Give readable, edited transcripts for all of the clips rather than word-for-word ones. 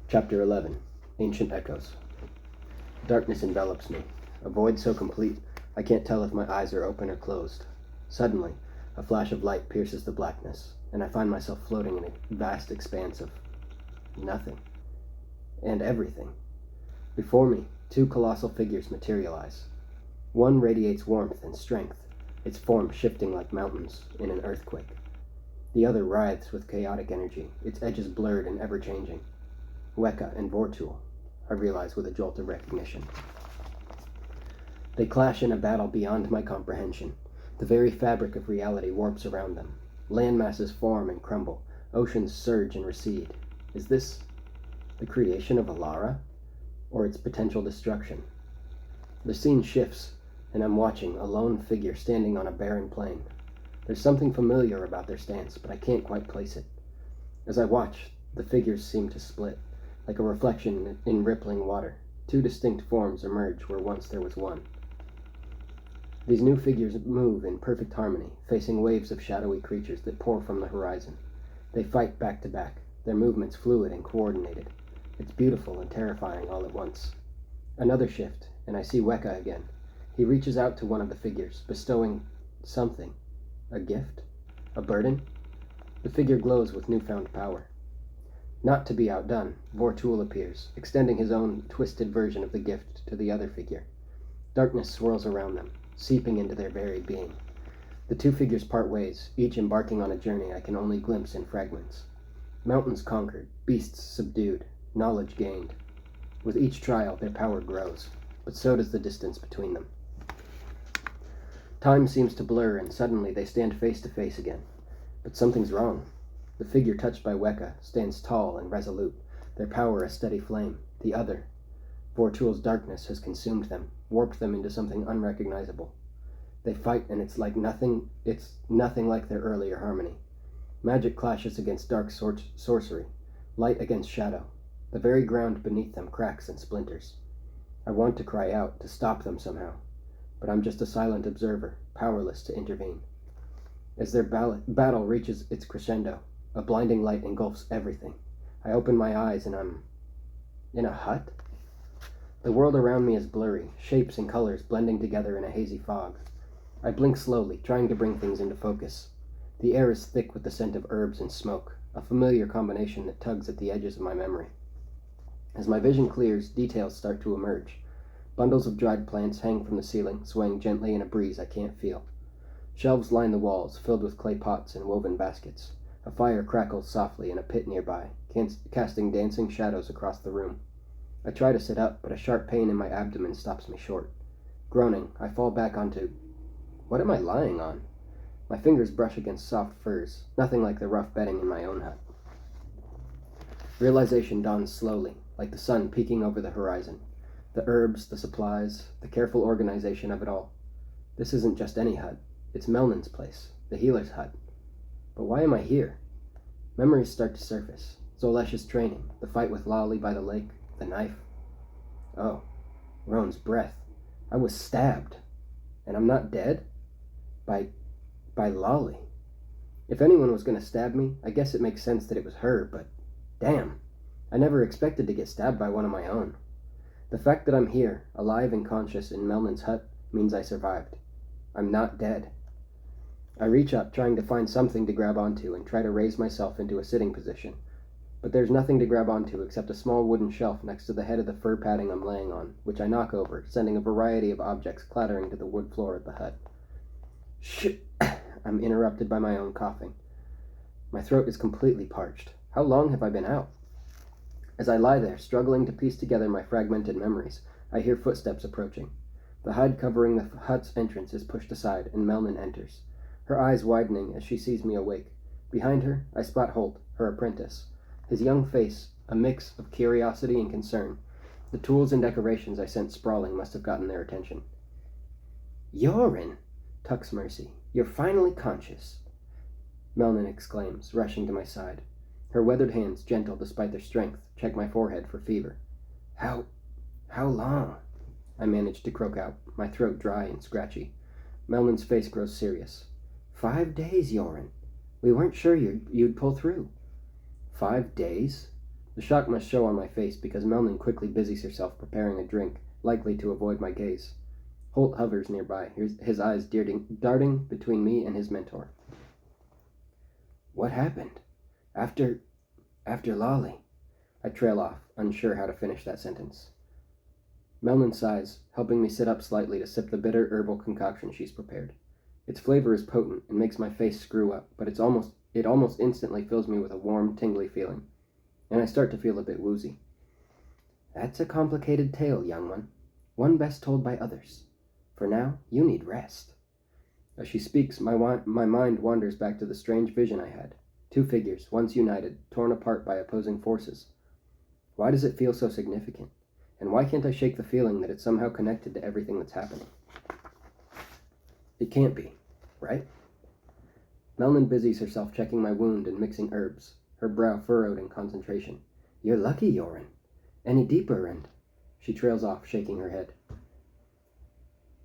Chapter 11. Ancient Echoes. Darkness envelops me, a void so complete I can't tell if my eyes are open or closed. Suddenly, a flash of light pierces the blackness, and I find myself floating in a vast expanse of nothing and everything. Before me, two colossal figures materialize. One radiates warmth and strength, its form shifting like mountains in an earthquake. The other writhes with chaotic energy, its edges blurred and ever-changing. Weka and Vortul, I realize with a jolt of recognition. They clash in a battle beyond my comprehension. The very fabric of reality warps around them. Land masses form and crumble. Oceans surge and recede. Is this the creation of Alara, or its potential destruction? The scene shifts, and I'm watching a lone figure standing on a barren plain. There's something familiar about their stance, but I can't quite place it. As I watch, the figures seem to split, like a reflection in rippling water. Two distinct forms emerge where once there was one. These new figures move in perfect harmony, facing waves of shadowy creatures that pour from the horizon. They fight back to back, their movements fluid and coordinated. It's beautiful and terrifying all at once. Another shift, and I see Weka again. He reaches out to one of the figures, bestowing something. A gift? A burden? The figure glows with newfound power. Not to be outdone, Vortul appears, extending his own twisted version of the gift to the other figure. Darkness swirls around them, seeping into their very being. The two figures part ways, each embarking on a journey I can only glimpse in fragments. Mountains conquered, beasts subdued, knowledge gained. With each trial, their power grows, but so does the distance between them. Time seems to blur, and suddenly they stand face to face again. But something's wrong. The figure touched by Weka stands tall and resolute, their power a steady flame. The other, Vortul's darkness has consumed them, warped them into something unrecognizable. They fight, and it's nothing like their earlier harmony. Magic clashes against dark sorcery, light against shadow. The very ground beneath them cracks and splinters. I want to cry out, to stop them somehow, but I'm just a silent observer, powerless to intervene. As their battle reaches its crescendo, a blinding light engulfs everything. I open my eyes and I'm in a hut? The world around me is blurry, shapes and colors blending together in a hazy fog. I blink slowly, trying to bring things into focus. The air is thick with the scent of herbs and smoke, a familiar combination that tugs at the edges of my memory. As my vision clears, details start to emerge. Bundles of dried plants hang from the ceiling, swaying gently in a breeze I can't feel. Shelves line the walls, filled with clay pots and woven baskets. A fire crackles softly in a pit nearby, casting dancing shadows across the room. I try to sit up, but a sharp pain in my abdomen stops me short. Groaning, I fall back onto... What am I lying on? My fingers brush against soft furs, nothing like the rough bedding in my own hut. Realization dawns slowly, like the sun peeking over the horizon. The herbs, the supplies, the careful organization of it all. This isn't just any hut. It's Melnin's place, the healer's hut. But why am I here? Memories start to surface. Zolesh's training, the fight with Lolly by the lake, the knife. Oh, Roan's breath. I was stabbed. And I'm not dead? By Lolly. If anyone was going to stab me, I guess it makes sense that it was her, but damn, I never expected to get stabbed by one of my own. The fact that I'm here, alive and conscious in Melnin's hut, means I survived. I'm not dead. I reach up, trying to find something to grab onto and try to raise myself into a sitting position. But there's nothing to grab onto except a small wooden shelf next to the head of the fur padding I'm laying on, which I knock over, sending a variety of objects clattering to the wood floor of the hut. Shit! I'm interrupted by my own coughing. My throat is completely parched. How long have I been out? As I lie there, struggling to piece together my fragmented memories, I hear footsteps approaching. The hide covering the hut's entrance is pushed aside, and Melnin enters, her eyes widening as she sees me awake. Behind her, I spot Holt, her apprentice. His young face, a mix of curiosity and concern. The tools and decorations I sent sprawling must have gotten their attention. "Yorin!" tucks Mercy. "You're finally conscious," Melnin exclaims, rushing to my side. Her weathered hands, gentle despite their strength, check my forehead for fever. How long?" I manage to croak out, my throat dry and scratchy. Melnin's face grows serious. 5 days, Yorin. We weren't sure you'd pull through." 5 days? The shock must show on my face because Melman quickly busies herself preparing a drink, likely to avoid my gaze. Holt hovers nearby, his eyes darting between me and his mentor. What happened? After Lolly. I trail off, unsure how to finish that sentence. Melman sighs, helping me sit up slightly to sip the bitter herbal concoction she's prepared. Its flavor is potent and makes my face screw up, but it almost instantly fills me with a warm, tingly feeling, and I start to feel a bit woozy. That's a complicated tale, young one best told by others. For now, you need rest. As she speaks, my mind wanders back to the strange vision I had. Two figures, once united, torn apart by opposing forces. Why does it feel so significant? And why can't I shake the feeling that it's somehow connected to everything that's happening? It can't be, right? Melman busies herself checking my wound and mixing herbs, her brow furrowed in concentration. You're lucky, Yoren. Any deeper, and... She trails off, shaking her head.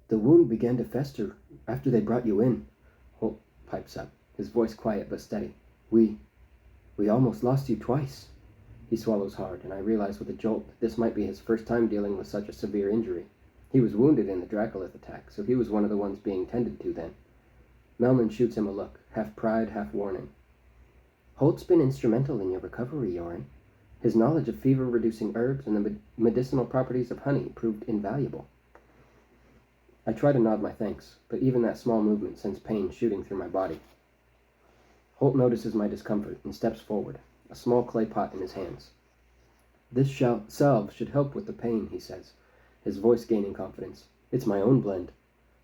The wound began to fester after they brought you in. Holt pipes up, his voice quiet but steady. We almost lost you twice. He swallows hard, and I realize with a jolt that this might be his first time dealing with such a severe injury. He was wounded in the Dracolith attack, so he was one of the ones being tended to then. Melman shoots him a look, half pride, half warning. Holt's been instrumental in your recovery, Yoren. His knowledge of fever-reducing herbs and the medicinal properties of honey proved invaluable. I try to nod my thanks, but even that small movement sends pain shooting through my body. Holt notices my discomfort and steps forward, a small clay pot in his hands. This salve should help with the pain, he says, his voice gaining confidence. It's my own blend.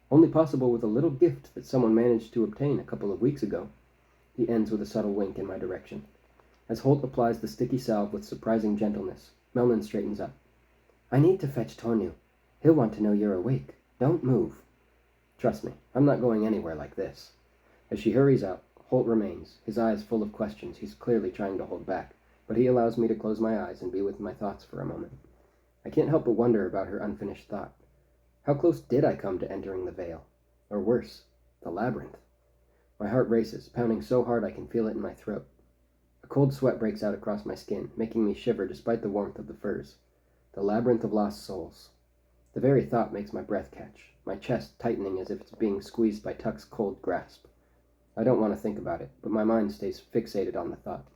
Only possible with a little gift that someone managed to obtain a couple of weeks ago. He ends with a subtle wink in my direction. As Holt applies the sticky salve with surprising gentleness, Melman straightens up. I need to fetch Tornu. He'll want to know you're awake. Don't move. Trust me, I'm not going anywhere like this. As she hurries out, Holt remains, his eyes full of questions he's clearly trying to hold back, but he allows me to close my eyes and be with my thoughts for a moment. I can't help but wonder about her unfinished thought. How close did I come to entering the veil? Or worse, the labyrinth? My heart races, pounding so hard I can feel it in my throat. A cold sweat breaks out across my skin, making me shiver despite the warmth of the furs. The labyrinth of lost souls. The very thought makes my breath catch, my chest tightening as if it's being squeezed by Tuck's cold grasp. I don't want to think about it, but my mind stays fixated on the thought.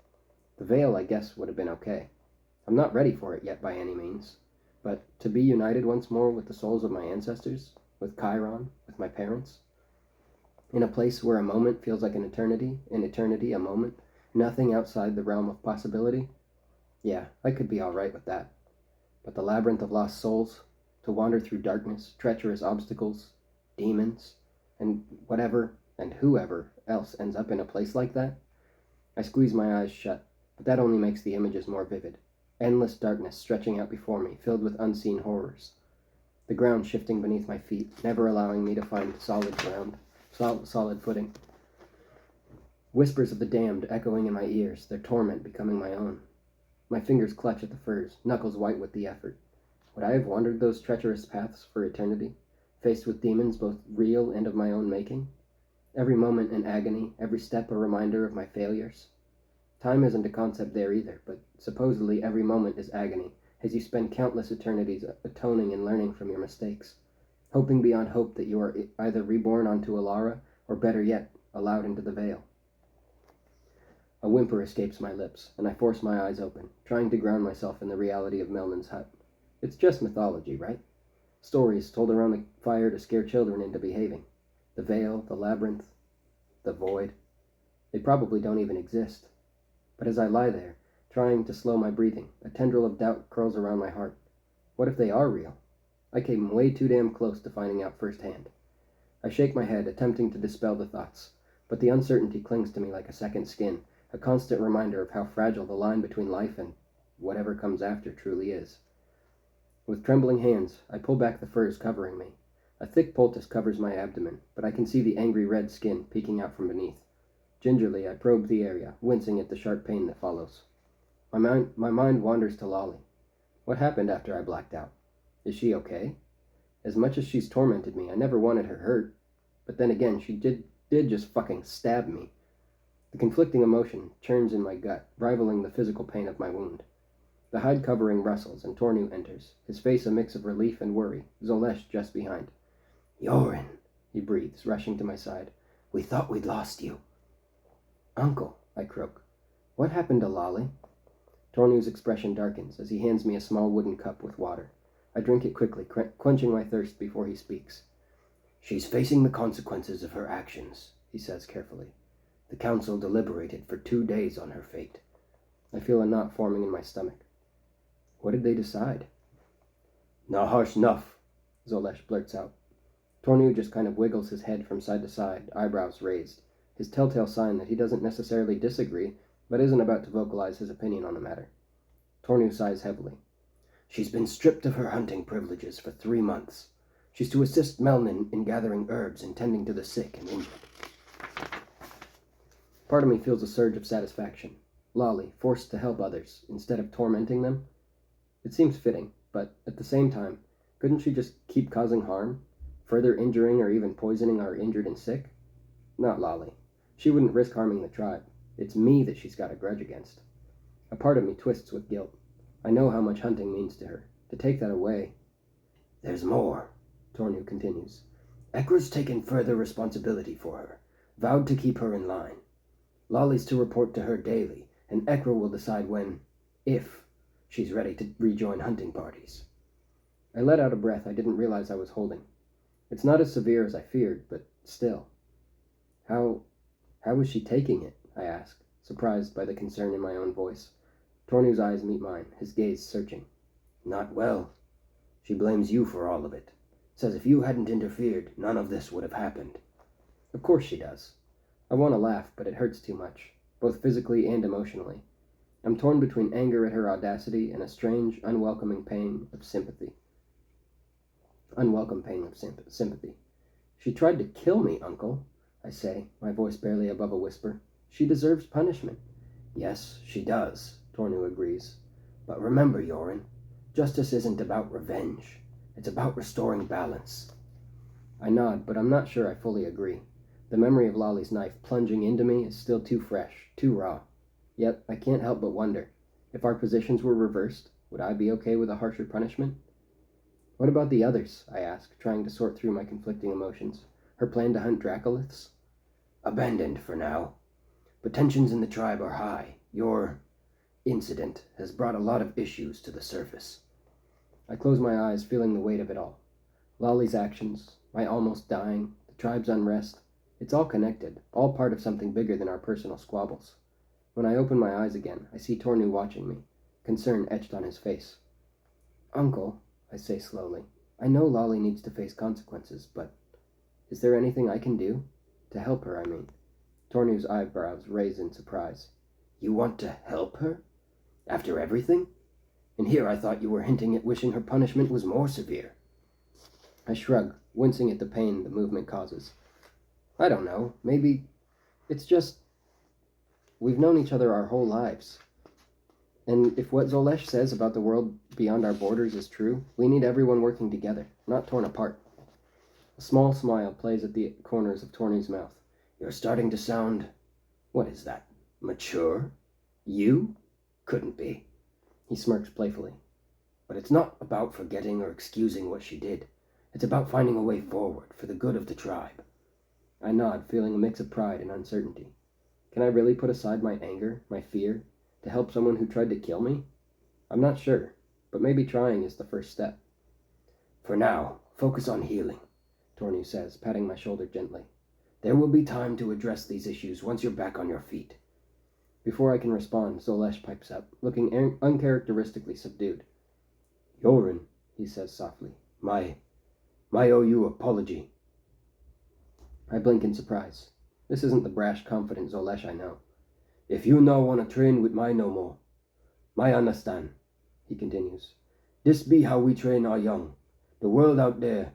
The veil, I guess, would have been okay. I'm not ready for it yet by any means, but to be united once more with the souls of my ancestors, with Chiron, with my parents, in a place where a moment feels like an eternity a moment, nothing outside the realm of possibility, yeah, I could be all right with that. But the labyrinth of lost souls, to wander through darkness, treacherous obstacles, demons, and whatever and whoever else ends up in a place like that? I squeeze my eyes shut, but that only makes the images more vivid. Endless darkness stretching out before me, filled with unseen horrors. The ground shifting beneath my feet, never allowing me to find solid footing. Whispers of the damned echoing in my ears, their torment becoming my own. My fingers clutch at the furs, knuckles white with the effort. Would I have wandered those treacherous paths for eternity, faced with demons both real and of my own making? Every moment an agony, every step a reminder of my failures. Time isn't a concept there either, but supposedly every moment is agony, as you spend countless eternities atoning and learning from your mistakes, hoping beyond hope that you are either reborn onto Alara, or better yet, allowed into the veil. A whimper escapes my lips, and I force my eyes open, trying to ground myself in the reality of Melman's hut. It's just mythology, right? Stories told around the fire to scare children into behaving. The veil, the labyrinth, the void. They probably don't even exist. But as I lie there, trying to slow my breathing, a tendril of doubt curls around my heart. What if they are real? I came way too damn close to finding out firsthand. I shake my head, attempting to dispel the thoughts, but the uncertainty clings to me like a second skin, a constant reminder of how fragile the line between life and whatever comes after truly is. With trembling hands, I pull back the furs covering me. A thick poultice covers my abdomen, but I can see the angry red skin peeking out from beneath. Gingerly, I probe the area, wincing at the sharp pain that follows. My mind wanders to Lolly. What happened after I blacked out? Is she okay? As much as she's tormented me, I never wanted her hurt. But then again, she did just fucking stab me. The conflicting emotion churns in my gut, rivaling the physical pain of my wound. The hide covering rustles, and Tornu enters, his face a mix of relief and worry, Zolesh just behind. Yorin, he breathes, rushing to my side. We thought we'd lost you. Uncle, I croak. What happened to Lolly? Tornu's expression darkens as he hands me a small wooden cup with water. I drink it quickly, quenching my thirst before he speaks. She's facing the consequences of her actions, he says carefully. The council deliberated for 2 days on her fate. I feel a knot forming in my stomach. What did they decide? Na harsh nuff, Zolesh blurts out. Tornu just kind of wiggles his head from side to side, eyebrows raised, his telltale sign that he doesn't necessarily disagree, but isn't about to vocalize his opinion on the matter. Tornu sighs heavily. She's been stripped of her hunting privileges for 3 months. She's to assist Melnin in gathering herbs and tending to the sick and injured. Part of me feels a surge of satisfaction. Lolly, forced to help others, instead of tormenting them. It seems fitting, but at the same time, couldn't she just keep causing harm, further injuring or even poisoning our injured and sick? Not Lolly. She wouldn't risk harming the tribe. It's me that she's got a grudge against. A part of me twists with guilt. I know how much hunting means to her. To take that away... There's more, Tornu continues. Ekra's taken further responsibility for her, vowed to keep her in line. Lolly's to report to her daily, and Ekra will decide when, if, she's ready to rejoin hunting parties. I let out a breath I didn't realize I was holding. It's not as severe as I feared, but still. How was she taking it? I ask, surprised by the concern in my own voice. Tornu's eyes meet mine, his gaze searching. Not well. She blames you for all of it. Says if you hadn't interfered, none of this would have happened. Of course she does. I want to laugh, but it hurts too much, both physically and emotionally. I'm torn between anger at her audacity and a strange, unwelcome pain of sympathy. She tried to kill me, Uncle, I say, my voice barely above a whisper. She deserves punishment. Yes, she does, Tornu agrees. But remember, Yorin, justice isn't about revenge. It's about restoring balance. I nod, but I'm not sure I fully agree. The memory of Lolly's knife plunging into me is still too fresh, too raw. Yet, I can't help but wonder, if our positions were reversed, would I be okay with a harsher punishment? What about the others? I ask, trying to sort through my conflicting emotions. Her plan to hunt Dracoliths? Abandoned for now. But tensions in the tribe are high. Your incident has brought a lot of issues to the surface. I close my eyes, feeling the weight of it all. Lolly's actions, my almost dying, the tribe's unrest. It's all connected, all part of something bigger than our personal squabbles. When I open my eyes again, I see Tornu watching me, concern etched on his face. Uncle, I say slowly, I know Lolly needs to face consequences, but is there anything I can do? To help her, I mean. Tornu's eyebrows raise in surprise. You want to help her? After everything? And here I thought you were hinting at wishing her punishment was more severe. I shrug, wincing at the pain the movement causes. I don't know, maybe it's just... We've known each other our whole lives. And if what Zolesh says about the world beyond our borders is true, we need everyone working together, not torn apart. A small smile plays at the corners of Tornu's mouth. You're starting to sound... What is that? Mature? You? Couldn't be. He smirks playfully. But it's not about forgetting or excusing what she did. It's about finding a way forward for the good of the tribe. I nod, feeling a mix of pride and uncertainty. Can I really put aside my anger, my fear, to help someone who tried to kill me? I'm not sure, but maybe trying is the first step. For now, focus on healing, Tornu says, patting my shoulder gently. There will be time to address these issues once you're back on your feet. Before I can respond, Zolesh pipes up, looking uncharacteristically subdued. Yorin, he says softly, my owe you apology. I blink in surprise. This isn't the brash, confident Zolesh I know. If you no want to train with my no more, my understand, he continues. This be how we train our young. The world out there,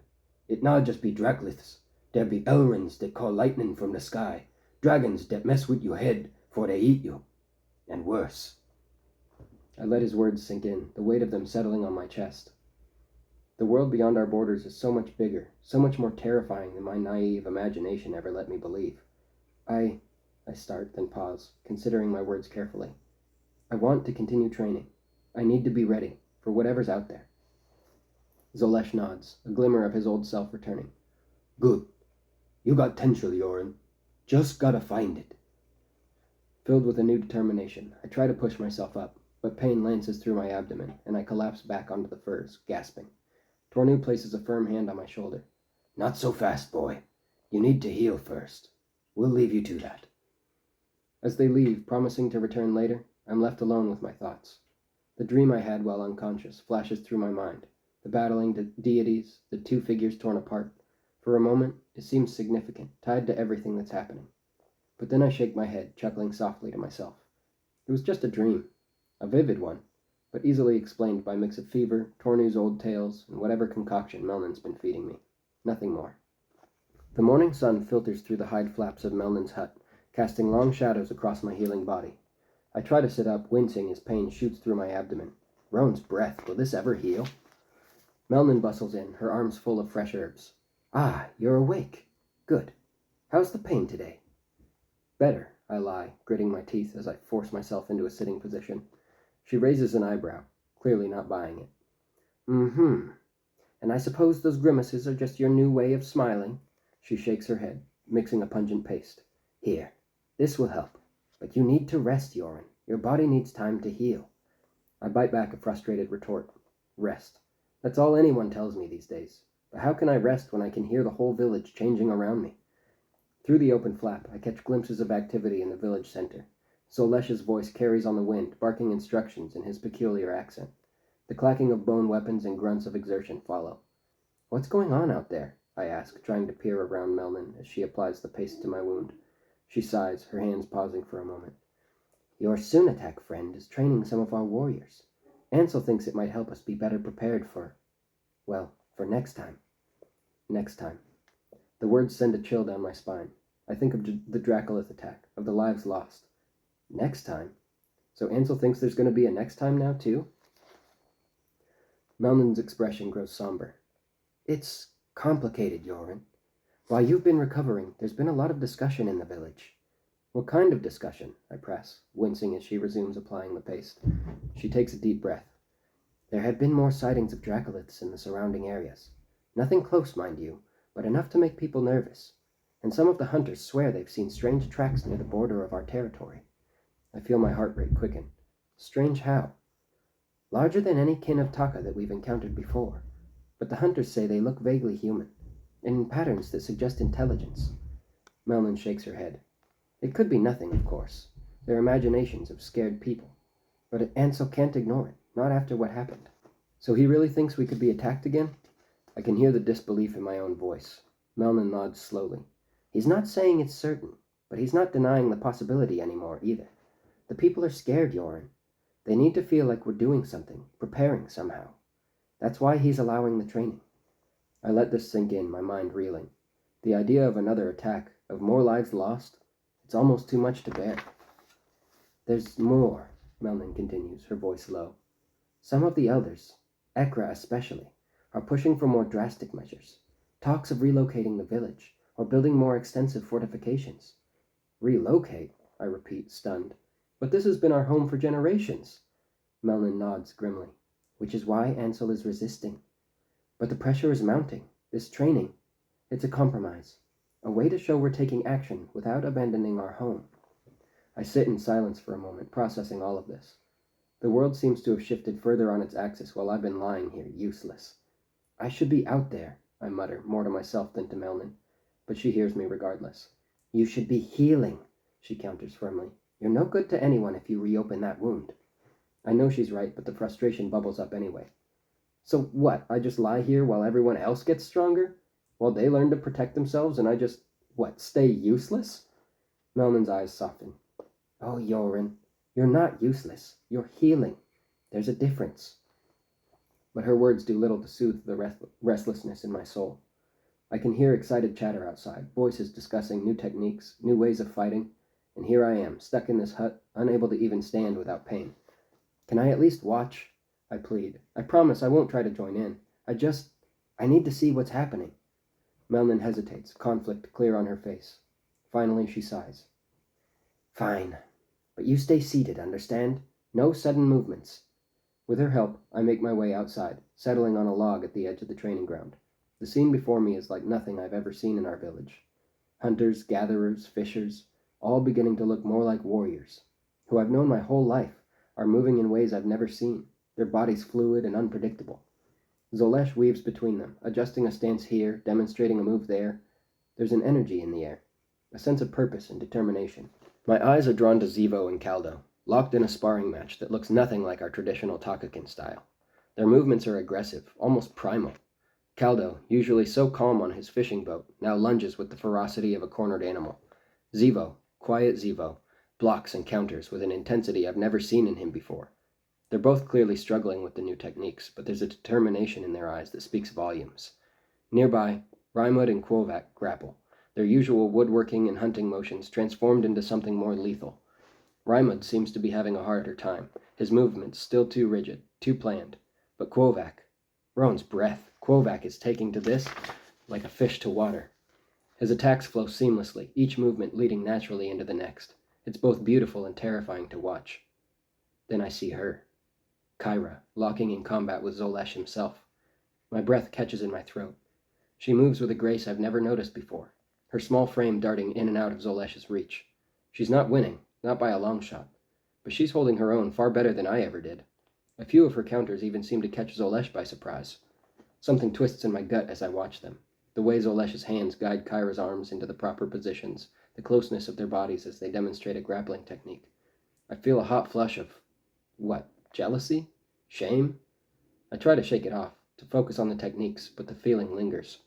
it not just be Dracoliths. There be Elrins that call lightning from the sky, dragons that mess with your head for they eat you, and worse. I let his words sink in, the weight of them settling on my chest. The world beyond our borders is so much bigger, so much more terrifying than my naive imagination ever let me believe. I start, then pause, considering my words carefully. I want to continue training. I need to be ready for whatever's out there. Zolesh nods, a glimmer of his old self returning. Good. You got potential, Yoren. Just gotta find it. Filled with a new determination, I try to push myself up, but pain lances through my abdomen, and I collapse back onto the furs, gasping. Tornu places a firm hand on my shoulder. Not so fast, boy. You need to heal first. We'll leave you to that. As they leave, promising to return later, I'm left alone with my thoughts. The dream I had while unconscious flashes through my mind. The battling deities, the two figures torn apart. For a moment, it seems significant, tied to everything that's happening. But then I shake my head, chuckling softly to myself. It was just a dream. A vivid one, but easily explained by a mix of fever, Tornu's old tales, and whatever concoction Melnin's been feeding me. Nothing more. The morning sun filters through the hide flaps of Melnin's hut, casting long shadows across my healing body. I try to sit up, wincing as pain shoots through my abdomen. Roan's breath, will this ever heal? Melnin bustles in, her arms full of fresh herbs. Ah, you're awake. Good. How's the pain today? Better, I lie, gritting my teeth as I force myself into a sitting position. She raises an eyebrow, clearly not buying it. Mm-hmm. And I suppose those grimaces are just your new way of smiling? She shakes her head, mixing a pungent paste. Here, this will help. But you need to rest, Yoren. Your body needs time to heal. I bite back a frustrated retort. Rest. That's all anyone tells me these days. But how can I rest when I can hear the whole village changing around me? Through the open flap, I catch glimpses of activity in the village center. Zolesh's voice carries on the wind, barking instructions in his peculiar accent. The clacking of bone weapons and grunts of exertion follow. What's going on out there? I ask, trying to peer around Melnin as she applies the paste to my wound. She sighs, her hands pausing for a moment. Your Sunatak friend is training some of our warriors. Ansel thinks it might help us be better prepared for next time. Next time. The words send a chill down my spine. I think of the Dracolith attack, of the lives lost. Next time? So Ansel thinks there's going to be a next time now, too? Melnin's expression grows somber. It's complicated, Yoren. While you've been recovering, there's been a lot of discussion in the village. What kind of discussion? I press, wincing as she resumes applying the paste. She takes a deep breath. There have been more sightings of Dracoliths in the surrounding areas. Nothing close, mind you, but enough to make people nervous. And some of the hunters swear they've seen strange tracks near the border of our territory. I feel my heart rate quicken. Strange how? Larger than any kin of Taka that we've encountered before. But the hunters say they look vaguely human, in patterns that suggest intelligence. Melnin shakes her head. It could be nothing, of course. They're imaginations of scared people. But Ansel can't ignore it, not after what happened. So he really thinks we could be attacked again? I can hear the disbelief in my own voice. Melnin nods slowly. He's not saying it's certain, but he's not denying the possibility anymore either. The people are scared, Yoren. They need to feel like we're doing something, preparing somehow. That's why he's allowing the training. I let this sink in, my mind reeling. The idea of another attack, of more lives lost, it's almost too much to bear. There's more, Melnin continues, her voice low. Some of the elders, Ekra especially, are pushing for more drastic measures. Talks of relocating the village, or building more extensive fortifications. Relocate? I repeat, stunned. But this has been our home for generations. Melnin nods grimly, which is why Ansel is resisting. But the pressure is mounting. This training, it's a compromise. A way to show we're taking action without abandoning our home. I sit in silence for a moment, processing all of this. The world seems to have shifted further on its axis while I've been lying here, useless. I should be out there, I mutter, more to myself than to Melnin. But she hears me regardless. You should be healing, she counters firmly. You're no good to anyone if you reopen that wound. I know she's right, but the frustration bubbles up anyway. So what, I just lie here while everyone else gets stronger? While they learn to protect themselves and I just, stay useless? Melnin's eyes soften. Oh, Yoren, you're not useless. You're healing. There's a difference. But her words do little to soothe the restlessness in my soul. I can hear excited chatter outside, voices discussing new techniques, new ways of fighting, and here I am, stuck in this hut, unable to even stand without pain. Can I at least watch? I plead. I promise I won't try to join in. I need to see what's happening. Melnin hesitates, conflict clear on her face. Finally, she sighs. Fine. But you stay seated, understand? No sudden movements. With her help, I make my way outside, settling on a log at the edge of the training ground. The scene before me is like nothing I've ever seen in our village. Hunters, gatherers, fishers, all beginning to look more like warriors, who I've known my whole life, are moving in ways I've never seen, their bodies fluid and unpredictable. Zolesh weaves between them, adjusting a stance here, demonstrating a move there. There's an energy in the air, a sense of purpose and determination. My eyes are drawn to Zivo and Caldo, locked in a sparring match that looks nothing like our traditional Takakin style. Their movements are aggressive, almost primal. Caldo, usually so calm on his fishing boat, now lunges with the ferocity of a cornered animal. Zivo, quiet Zivo, blocks and counters with an intensity I've never seen in him before. They're both clearly struggling with the new techniques, but there's a determination in their eyes that speaks volumes. Nearby, Raimund and Kvovak grapple, their usual woodworking and hunting motions transformed into something more lethal. Raimund seems to be having a harder time, his movements still too rigid, too planned. But Kvovak, Roan's breath, Kvovak is taking to this like a fish to water. His attacks flow seamlessly, each movement leading naturally into the next. It's both beautiful and terrifying to watch. Then I see her, Kyra, locking in combat with Zolesh himself. My breath catches in my throat. She moves with a grace I've never noticed before, her small frame darting in and out of Zolesh's reach. She's not winning, not by a long shot, but she's holding her own far better than I ever did. A few of her counters even seem to catch Zolesh by surprise. Something twists in my gut as I watch them, the way Zolesh's hands guide Kyra's arms into the proper positions, the closeness of their bodies as they demonstrate a grappling technique. I feel a hot flush of, jealousy? Shame? I try to shake it off, to focus on the techniques, but the feeling lingers.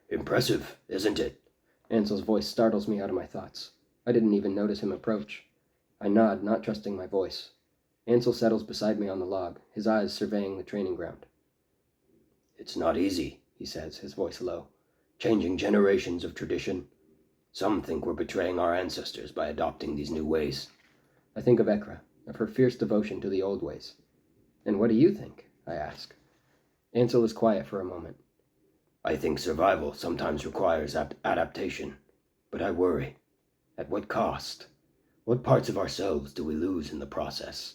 Impressive, isn't it? Ansel's voice startles me out of my thoughts. I didn't even notice him approach. I nod, not trusting my voice. Ansel settles beside me on the log, his eyes surveying the training ground. It's not easy, he says, his voice low. Changing generations of tradition. Some think we're betraying our ancestors by adopting these new ways. I think of Ekra, of her fierce devotion to the old ways. And what do you think? I ask. Ansel is quiet for a moment. I think survival sometimes requires adaptation, but I worry. At what cost? What parts of ourselves do we lose in the process?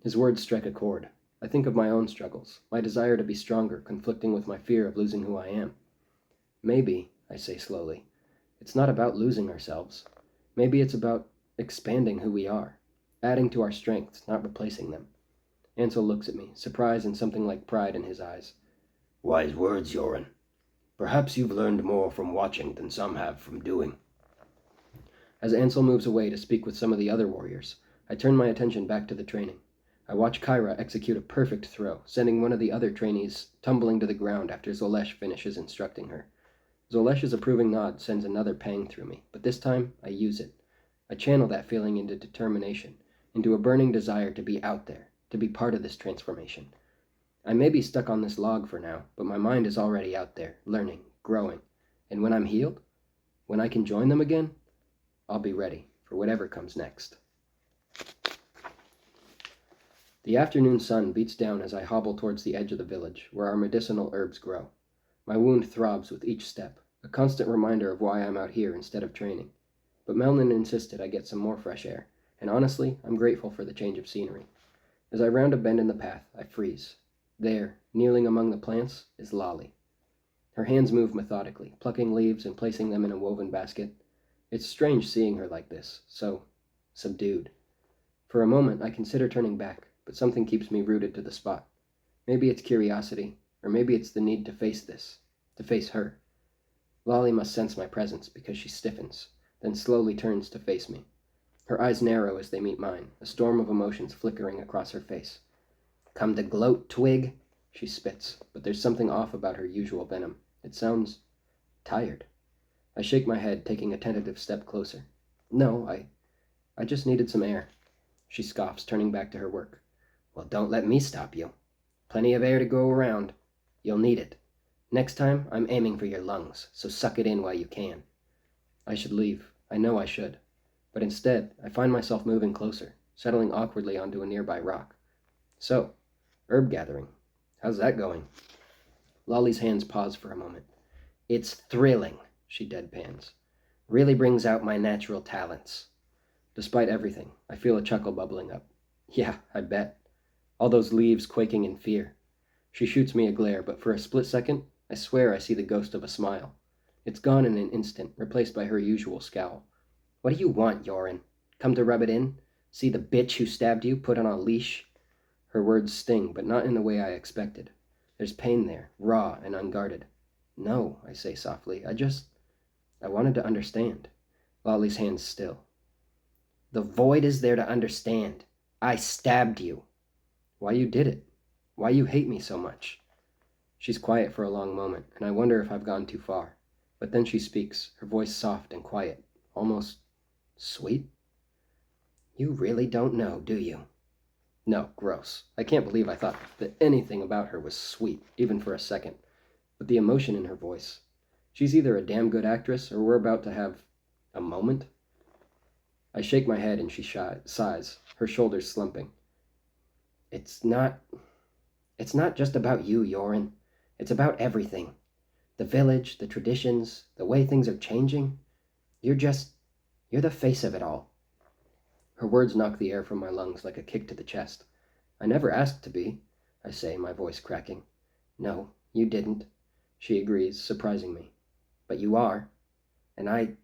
His words strike a chord. I think of my own struggles, my desire to be stronger, conflicting with my fear of losing who I am. Maybe, I say slowly, it's not about losing ourselves. Maybe it's about expanding who we are, adding to our strengths, not replacing them. Ansel looks at me, surprise and something like pride in his eyes. Wise words, Yoren. Perhaps you've learned more from watching than some have from doing. As Ansel moves away to speak with some of the other warriors, I turn my attention back to the training. I watch Kyra execute a perfect throw, sending one of the other trainees tumbling to the ground after Zolesh finishes instructing her. Zolesh's approving nod sends another pang through me, but this time I use it. I channel that feeling into determination, into a burning desire to be out there, to be part of this transformation. I may be stuck on this log for now, but my mind is already out there, learning, growing. And when I'm healed, when I can join them again, I'll be ready for whatever comes next. The afternoon sun beats down as I hobble towards the edge of the village, where our medicinal herbs grow. My wound throbs with each step, a constant reminder of why I'm out here instead of training. But Melnin insisted I get some more fresh air, and honestly, I'm grateful for the change of scenery. As I round a bend in the path, I freeze. There, kneeling among the plants, is Lolly. Her hands move methodically, plucking leaves and placing them in a woven basket. It's strange seeing her like this, so subdued. For a moment, I consider turning back, but something keeps me rooted to the spot. Maybe it's curiosity, or maybe it's the need to face this, to face her. Lolly must sense my presence because she stiffens, then slowly turns to face me. Her eyes narrow as they meet mine, a storm of emotions flickering across her face. "Come to gloat, twig?" she spits, but there's something off about her usual venom. It sounds tired. I shake my head, taking a tentative step closer. "No, I just needed some air." She scoffs, turning back to her work. "Well, don't let me stop you. Plenty of air to go around. You'll need it. Next time, I'm aiming for your lungs, so suck it in while you can." I should leave. I know I should. But instead, I find myself moving closer, settling awkwardly onto a nearby rock. "So, herb gathering. How's that going?" Lolly's hands pause for a moment. "It's thrilling," she deadpans. "Really brings out my natural talents." Despite everything, I feel a chuckle bubbling up. "Yeah, I bet." all those leaves quaking in fear. She shoots me a glare, but for a split second, I swear I see the ghost of a smile. It's gone in an instant, replaced by her usual scowl. What do you want, Yoren? Come to rub it in? See the bitch who stabbed you put on a leash? Her words sting, but not in the way I expected. There's pain there, raw and unguarded. No, I say softly. I wanted to understand. Lolly's hands still. The void is there to understand. I stabbed you. Why you did it? Why you hate me so much? She's quiet for a long moment, and I wonder if I've gone too far. But then she speaks, her voice soft and quiet, almost sweet. You really don't know, do you? No, gross. I can't believe I thought that anything about her was sweet, even for a second. But the emotion in her voice. She's either a damn good actress, or we're about to have a moment. I shake my head and she sighs, her shoulders slumping. It's not just about you, Yoren. It's about everything. The village, the traditions, the way things are changing. You're the face of it all. Her words knock the air from my lungs like a kick to the chest. I never asked to be, I say, my voice cracking. No, you didn't, she agrees, surprising me. But you are. And I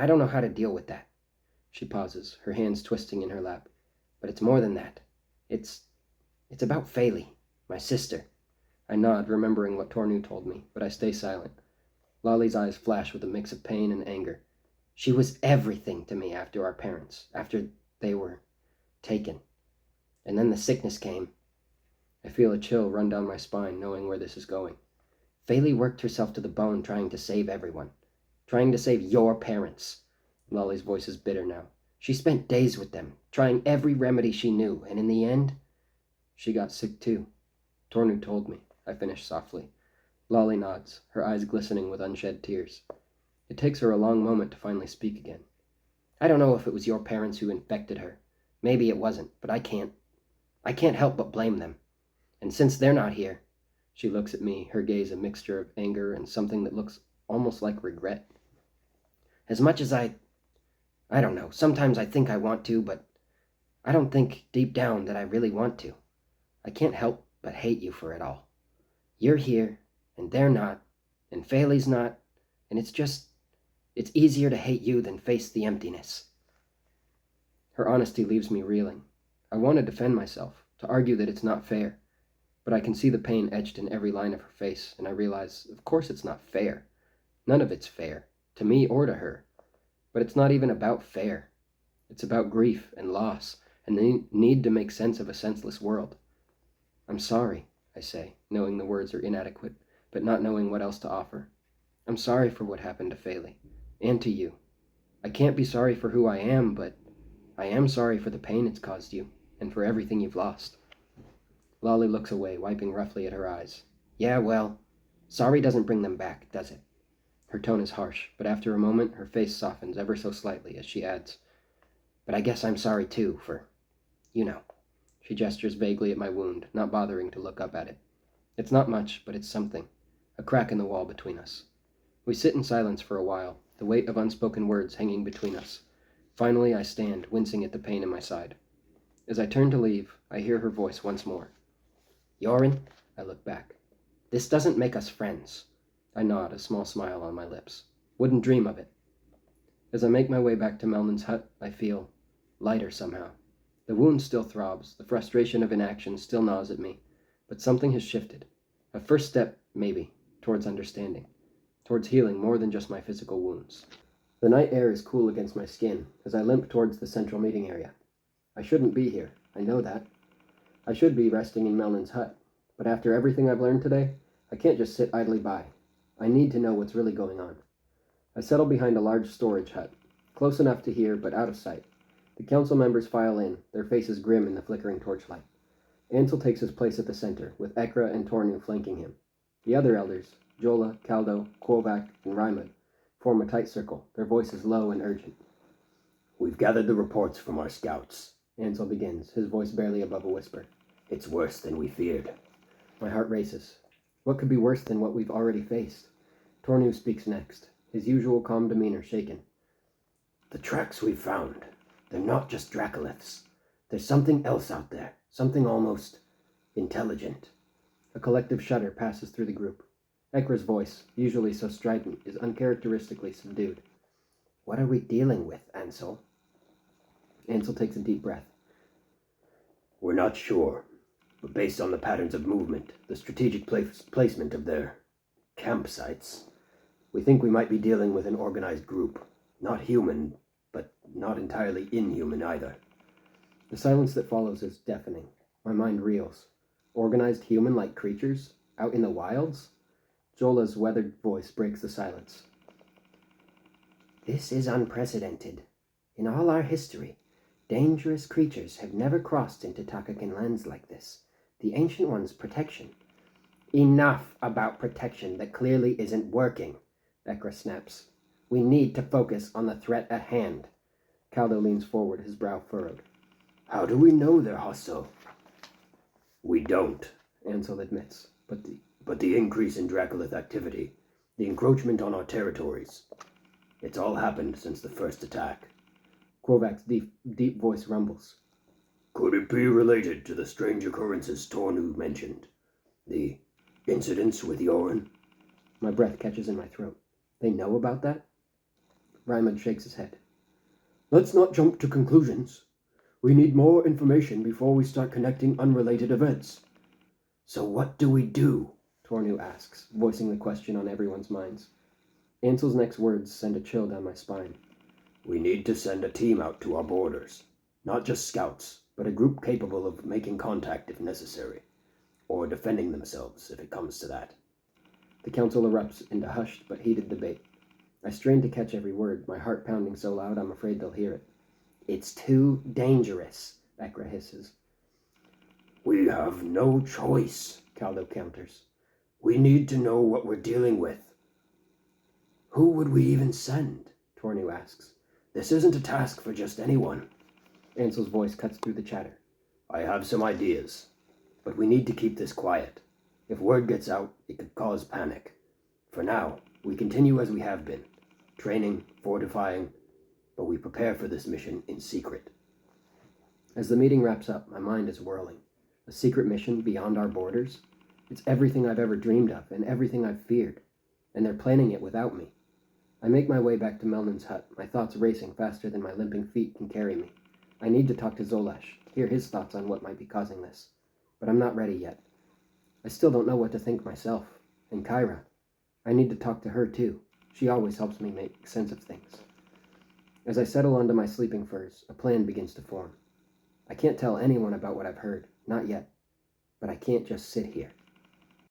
don't know how to deal with that. She pauses, her hands twisting in her lap. But it's more than that. It's about Faylie, my sister. I nod, remembering what Tornu told me, but I stay silent. Lolly's eyes flash with a mix of pain and anger. She was everything to me after our parents, after they were taken. And then the sickness came. I feel a chill run down my spine, knowing where this is going. Faylie worked herself to the bone trying to save everyone. Trying to save your parents. Lolly's voice is bitter now. She spent days with them, trying every remedy she knew, and in the end, she got sick too. Tornu told me, I finish softly. Lolly nods, her eyes glistening with unshed tears. It takes her a long moment to finally speak again. I don't know if it was your parents who infected her. Maybe it wasn't, but I can't help but blame them. And since they're not here, she looks at me, her gaze a mixture of anger and something that looks almost like regret. As much as I don't know, sometimes I think I want to, but I don't think deep down that I really want to. I can't help but hate you for it all. You're here, and they're not, and Faylie's not, and it's easier to hate you than face the emptiness. Her honesty leaves me reeling. I want to defend myself, to argue that it's not fair, but I can see the pain etched in every line of her face, and I realize, of course it's not fair. None of it's fair, to me or to her. But it's not even about fair. It's about grief and loss, and the need to make sense of a senseless world. I'm sorry, I say, knowing the words are inadequate, but not knowing what else to offer. I'm sorry for what happened to Faylie, and to you. I can't be sorry for who I am, but I am sorry for the pain it's caused you, and for everything you've lost. Lolly looks away, wiping roughly at her eyes. Yeah, well, sorry doesn't bring them back, does it? Her tone is harsh, but after a moment, her face softens ever so slightly as she adds, but I guess I'm sorry too for, you know. She gestures vaguely at my wound, not bothering to look up at it. It's not much, but it's something. A crack in the wall between us. We sit in silence for a while, the weight of unspoken words hanging between us. Finally, I stand, wincing at the pain in my side. As I turn to leave, I hear her voice once more. Yoren, I look back. This doesn't make us friends. I nod, a small smile on my lips. Wouldn't dream of it. As I make my way back to Melnin's hut, I feel lighter somehow. The wound still throbs, the frustration of inaction still gnaws at me, but something has shifted. A first step, maybe, towards understanding, towards healing more than just my physical wounds. The night air is cool against my skin as I limp towards the central meeting area. I shouldn't be here, I know that. I should be resting in Melnin's hut, but after everything I've learned today, I can't just sit idly by. I need to know what's really going on. I settle behind a large storage hut, close enough to hear but out of sight. The council members file in, their faces grim in the flickering torchlight. Ansel takes his place at the center, with Ekra and Tornu flanking him. The other elders, Jola, Caldo, Quovac, and Raimund, form a tight circle, their voices low and urgent. We've gathered the reports from our scouts, Ansel begins, his voice barely above a whisper. It's worse than we feared. My heart races. What could be worse than what we've already faced? Tornu speaks next, his usual calm demeanor shaken. The tracks we've found, they're not just Dracoliths. There's something else out there, something almost intelligent. A collective shudder passes through the group. Ekra's voice, usually so strident, is uncharacteristically subdued. What are we dealing with, Ansel? Ansel takes a deep breath. We're not sure, but based on the patterns of movement, the strategic placement of their campsites, we think we might be dealing with an organized group. Not human, but not entirely inhuman either. The silence that follows is deafening. My mind reels. Organized human-like creatures? Out in the wilds? Jola's weathered voice breaks the silence. This is unprecedented. In all our history, dangerous creatures have never crossed into Takakan lands like this. The Ancient One's protection. Enough about protection that clearly isn't working, Ekra snaps. We need to focus on the threat at hand. Caldo leans forward, his brow furrowed. How do we know they're hostile? We don't, Ansel admits. But the increase in Draculith activity, the encroachment on our territories, it's all happened since the first attack. Kvovak's deep voice rumbles. Could it be related to the strange occurrences Tornu mentioned? The incidents with Yoren? My breath catches in my throat. They know about that? Ryman shakes his head. Let's not jump to conclusions. We need more information before we start connecting unrelated events. So what do we do? Tornu asks, voicing the question on everyone's minds. Ansel's next words send a chill down my spine. We need to send a team out to our borders. Not just scouts, but a group capable of making contact if necessary. Or defending themselves if it comes to that. The council erupts into hushed but heated debate. I strain to catch every word, my heart pounding so loud I'm afraid they'll hear it. It's too dangerous, Ekra hisses. We have no choice, Caldo counters. We need to know what we're dealing with. Who would we even send? Tornu asks. This isn't a task for just anyone. Ansel's voice cuts through the chatter. I have some ideas, but we need to keep this quiet. If word gets out, it could cause panic. For now, we continue as we have been, training, fortifying, but we prepare for this mission in secret. As the meeting wraps up, my mind is whirling. A secret mission beyond our borders? It's everything I've ever dreamed of and everything I've feared, and they're planning it without me. I make my way back to Melnin's hut, my thoughts racing faster than my limping feet can carry me. I need to talk to Zolash, hear his thoughts on what might be causing this. But I'm not ready yet. I still don't know what to think myself. And Kyra. I need to talk to her too. She always helps me make sense of things. As I settle onto my sleeping furs, a plan begins to form. I can't tell anyone about what I've heard, not yet. But I can't just sit here.